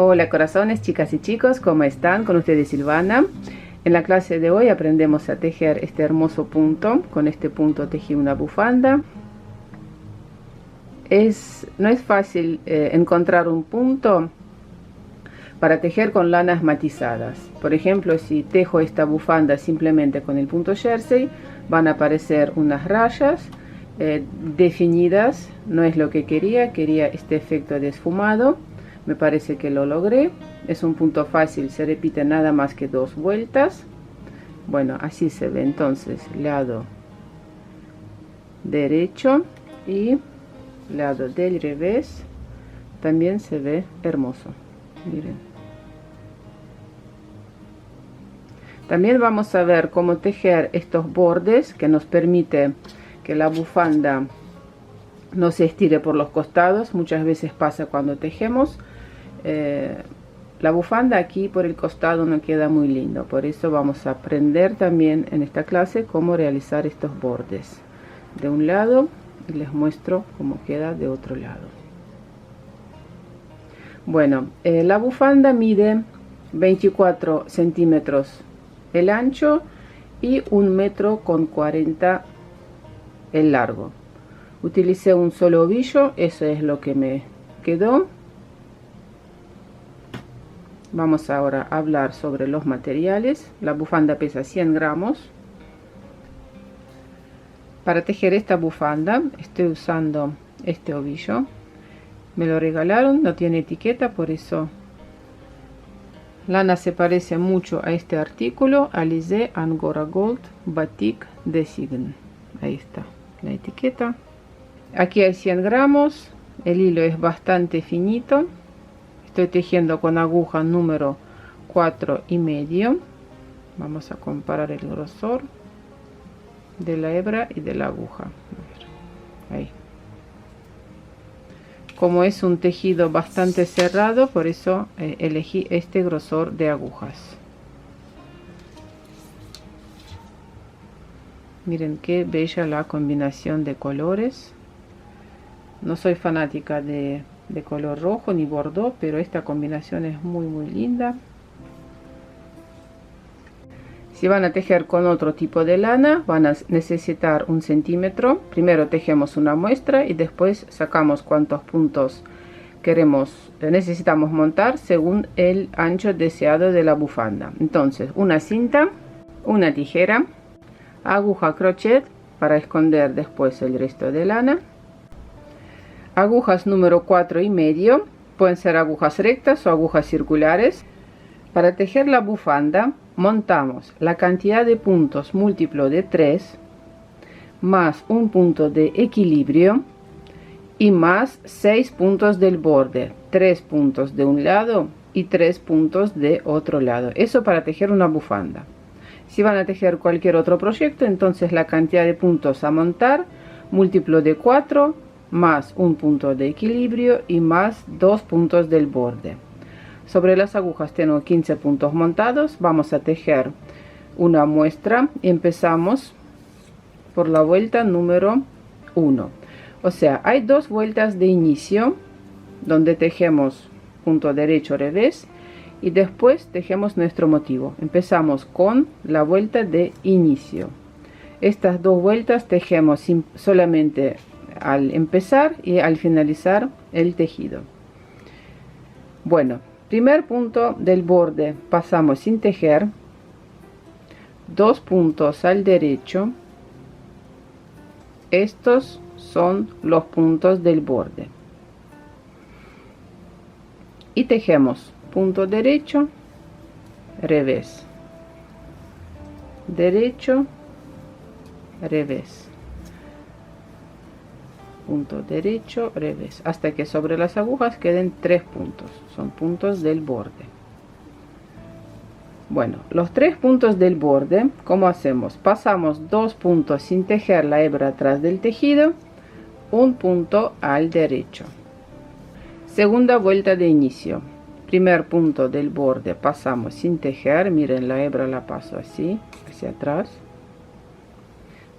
Hola corazones, chicas y chicos, ¿cómo están? Con ustedes Silvana. En la clase de hoy aprendemos a tejer este hermoso punto. Con este punto tejí una bufanda. No es fácil encontrar un punto para tejer con lanas matizadas. Por ejemplo, si tejo esta bufanda simplemente con el punto jersey, van a aparecer unas rayas definidas. No es lo que quería este efecto de esfumado. Me parece que lo logré. Es un punto fácil, se repite nada más que 2 vueltas. Bueno, así se ve entonces lado derecho y lado del revés. También se ve hermoso, miren. También vamos a ver cómo tejer estos bordes que nos permite que la bufanda no se estire por los costados. Muchas veces pasa cuando tejemos la bufanda aquí por el costado no queda muy lindo. Por eso vamos a aprender también en esta clase cómo realizar estos bordes de un lado y les muestro cómo queda de otro lado. Bueno, la bufanda mide 24 centímetros el ancho y 1,40 m el largo. Utilicé un solo ovillo, eso es lo que me quedó. Vamos ahora a hablar sobre los materiales. La bufanda pesa 100 gramos. Para tejer esta bufanda estoy usando este ovillo. Me lo regalaron, no tiene etiqueta, por eso lana se parece mucho a este artículo. Alize Angora Gold Batik Design. Ahí está la etiqueta. Aquí hay 100 gramos. El hilo es bastante finito. Estoy tejiendo con aguja número 4,5. Vamos a comparar el grosor de la hebra y de la aguja. Ahí. Como es un tejido bastante cerrado, por eso elegí este grosor de agujas. Miren qué bella la combinación de colores. No soy fanática de color rojo ni bordeaux, pero esta combinación es muy linda. Si van a tejer con otro tipo de lana, van a necesitar 1 centímetro. Primero tejemos una muestra y después sacamos cuántos puntos necesitamos montar según el ancho deseado de la bufanda. Entonces, una cinta, una tijera, aguja crochet para esconder después el resto de lana, agujas número 4,5, pueden ser agujas rectas o agujas circulares. Para tejer la bufanda montamos la cantidad de puntos múltiplo de 3 más un punto de equilibrio y más 6 puntos del borde, 3 puntos de un lado y 3 puntos de otro lado. Eso para tejer una bufanda. Si van a tejer cualquier otro proyecto, entonces la cantidad de puntos a montar múltiplo de 4 más un punto de equilibrio y más 2 puntos del borde. Sobre las agujas tengo 15 puntos montados. Vamos a tejer una muestra. Empezamos por la vuelta número 1. O sea, hay 2 vueltas de inicio donde tejemos punto derecho revés y después tejemos nuestro motivo. Empezamos con la vuelta de inicio. Estas 2 vueltas tejemos solamente al empezar y al finalizar el tejido. Bueno, primer punto del borde pasamos sin tejer, 2 puntos al derecho. Estos son los puntos del borde y tejemos punto derecho, revés, derecho, revés, punto derecho, revés, hasta que sobre las agujas queden 3 puntos, son puntos del borde. Bueno, los 3 puntos del borde, ¿cómo hacemos? Pasamos 2 puntos sin tejer la hebra atrás del tejido, un punto al derecho. Segunda vuelta de inicio, primer punto del borde pasamos sin tejer, miren la hebra la paso así, hacia atrás.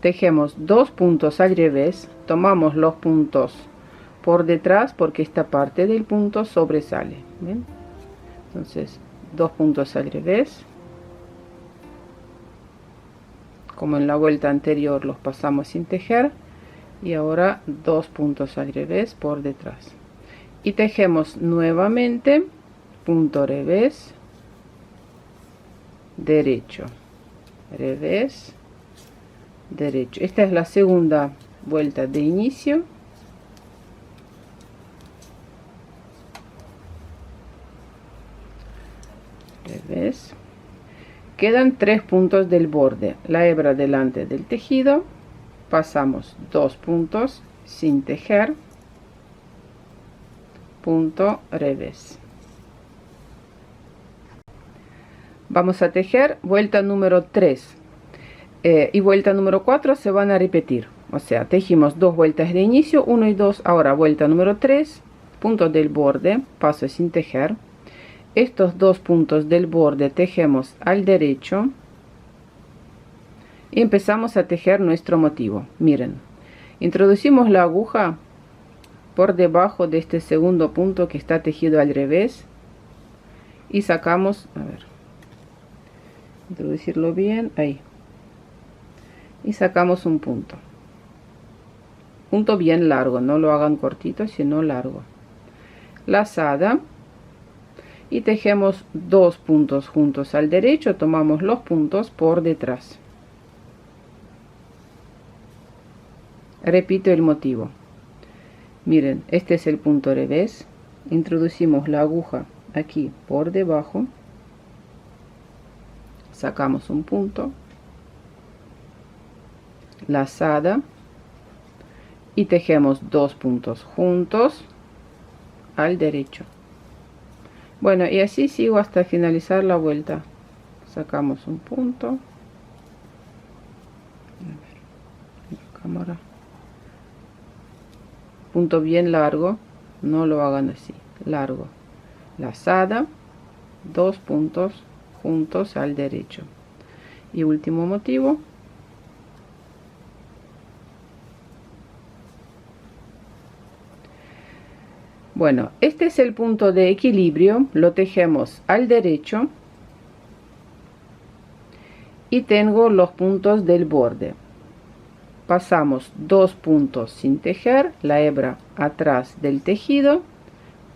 Tejemos 2 puntos al revés, tomamos los puntos por detrás porque esta parte del punto sobresale. ¿Ven? Entonces 2 puntos al revés, como en la vuelta anterior los pasamos sin tejer, y ahora 2 puntos al revés por detrás, y tejemos nuevamente punto revés, derecho, revés, derecho. Esta es la segunda vuelta de inicio. Revés. Quedan 3 puntos del borde, la hebra delante del tejido, pasamos 2 puntos sin tejer, punto revés. Vamos a tejer vuelta número 3 y vuelta número 4 se van a repetir, o sea, tejimos 2 vueltas de inicio, 1 y 2, ahora vuelta número 3, punto del borde, paso sin tejer. Estos 2 puntos del borde tejemos al derecho y empezamos a tejer nuestro motivo. Miren, introducimos la aguja por debajo de este segundo punto que está tejido al revés y sacamos, a ver, introducirlo bien, ahí, y sacamos un punto bien largo, no lo hagan cortito sino largo, lazada, y tejemos 2 puntos juntos al derecho, tomamos los puntos por detrás. Repito el motivo. Miren, este es el punto revés, introducimos la aguja aquí por debajo, sacamos un punto, lazada, y tejemos 2 puntos juntos al derecho. Bueno, y así sigo hasta finalizar la vuelta. Sacamos un punto. La cámara. Punto bien largo, no lo hagan así, largo. Lazada, 2 puntos juntos al derecho. Y último motivo. Bueno, este es el punto de equilibrio, lo tejemos al derecho y tengo los puntos del borde. Pasamos 2 puntos sin tejer, la hebra atrás del tejido,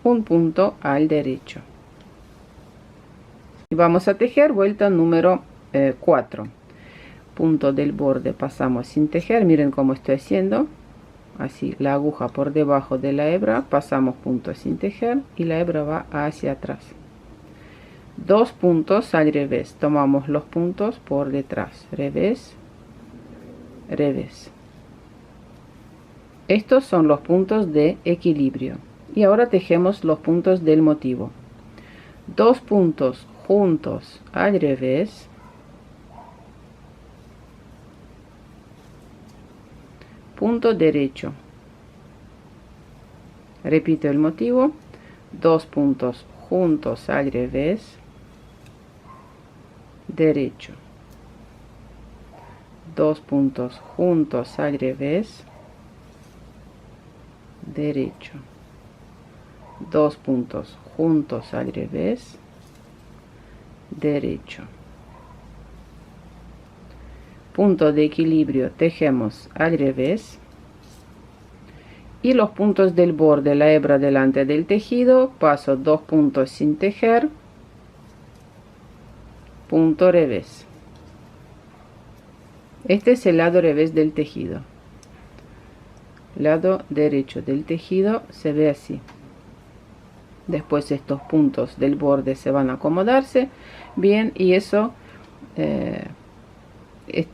un punto al derecho. Y vamos a tejer vuelta número 4. Punto del borde pasamos sin tejer, miren cómo estoy haciendo. Así, la aguja por debajo de la hebra, pasamos puntos sin tejer y la hebra va hacia atrás. 2 puntos al revés, tomamos los puntos por detrás, revés, revés. Estos son los puntos de equilibrio. Y ahora tejemos los puntos del motivo. 2 puntos juntos al revés, punto derecho, repito el motivo, 2 puntos juntos al revés, derecho, 2 puntos juntos al revés, derecho, 2 puntos juntos al revés, derecho. Punto de equilibrio tejemos al revés y los puntos del borde, la hebra delante del tejido, paso 2 puntos sin tejer, punto revés. Este es el lado revés del tejido. Lado derecho del tejido se ve así. Después estos puntos del borde se van a acomodarse bien, y eso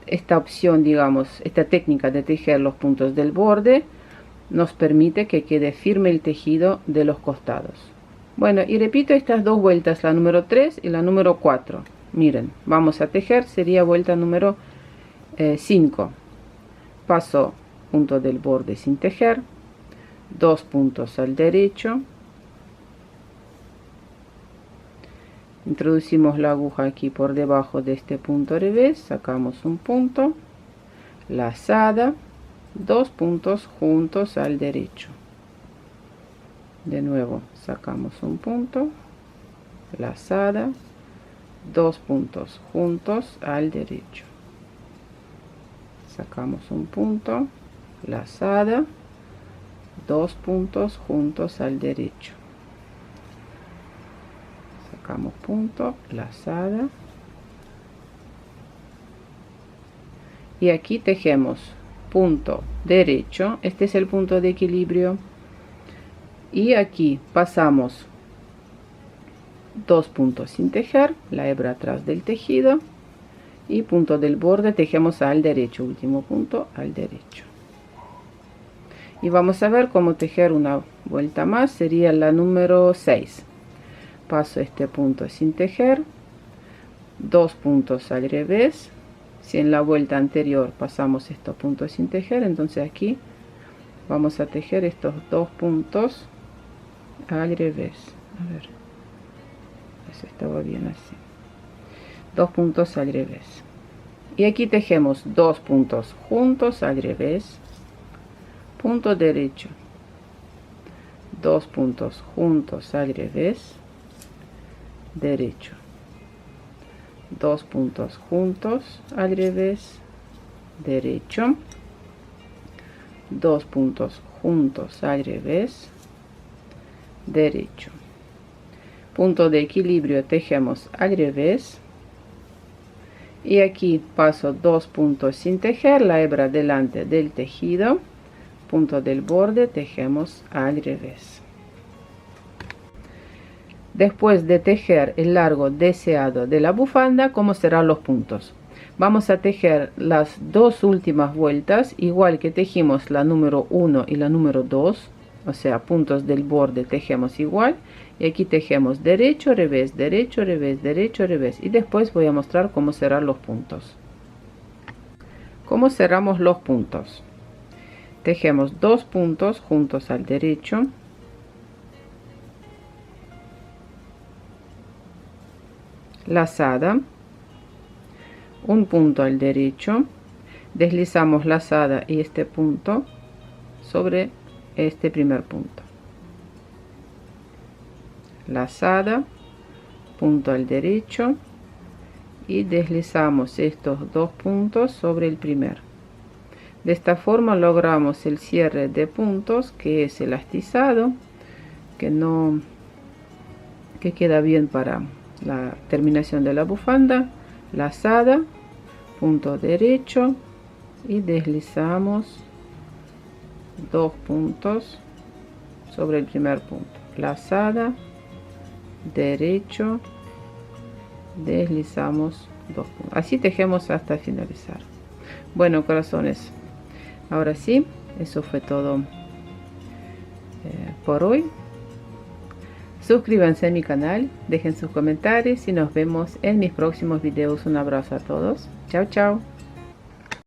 esta opción, digamos, esta técnica de tejer los puntos del borde nos permite que quede firme el tejido de los costados. Bueno, y repito estas 2 vueltas, la número 3 y la número 4. Miren, vamos a tejer, sería vuelta número 5. Paso punto del borde sin tejer, 2 puntos al derecho, introducimos la aguja aquí por debajo de este punto revés, sacamos un punto, lazada, 2 puntos juntos al derecho, de nuevo sacamos un punto, lazada, 2 puntos juntos al derecho, sacamos un punto, lazada, 2 puntos juntos al derecho, sacamos punto, lazada, y aquí tejemos punto derecho, este es el punto de equilibrio, y aquí pasamos 2 puntos sin tejer, la hebra atrás del tejido, y punto del borde tejemos al derecho, último punto al derecho. Y vamos a ver cómo tejer una vuelta más, sería la número 6. Paso este punto sin tejer, 2 puntos al revés. Si en la vuelta anterior pasamos estos puntos sin tejer, entonces aquí vamos a tejer estos 2 puntos al revés. A ver, eso estaba bien así. 2 puntos al revés. Y aquí tejemos 2 puntos juntos al revés, punto derecho, 2 puntos juntos al revés, derecho, 2 puntos juntos al revés, derecho, 2 puntos juntos al revés, derecho, punto de equilibrio tejemos al revés, y aquí paso 2 puntos sin tejer, la hebra delante del tejido, punto del borde tejemos al revés. Después de tejer el largo deseado de la bufanda, ¿cómo serán los puntos? Vamos a tejer las 2 últimas vueltas igual que tejimos la número 1 y la número 2, o sea, puntos del borde tejemos igual, y aquí tejemos derecho, revés, derecho, revés, derecho, revés, y después voy a mostrar cómo serán los puntos. ¿Cómo cerramos los puntos? Tejemos 2 puntos juntos al derecho, lazada, un punto al derecho, deslizamos lazada y este punto sobre este primer punto, lazada, punto al derecho, y deslizamos estos 2 puntos sobre el primero. De esta forma logramos el cierre de puntos, que es elastizado, que queda bien para la terminación de la bufanda. Lazada, punto derecho, y deslizamos 2 puntos sobre el primer punto, lazada, derecho, deslizamos 2 puntos. Así tejemos hasta finalizar. Bueno, corazones, ahora sí, eso fue todo por hoy. Suscríbanse a mi canal, dejen sus comentarios y nos vemos en mis próximos videos. Un abrazo a todos. Chao, chao.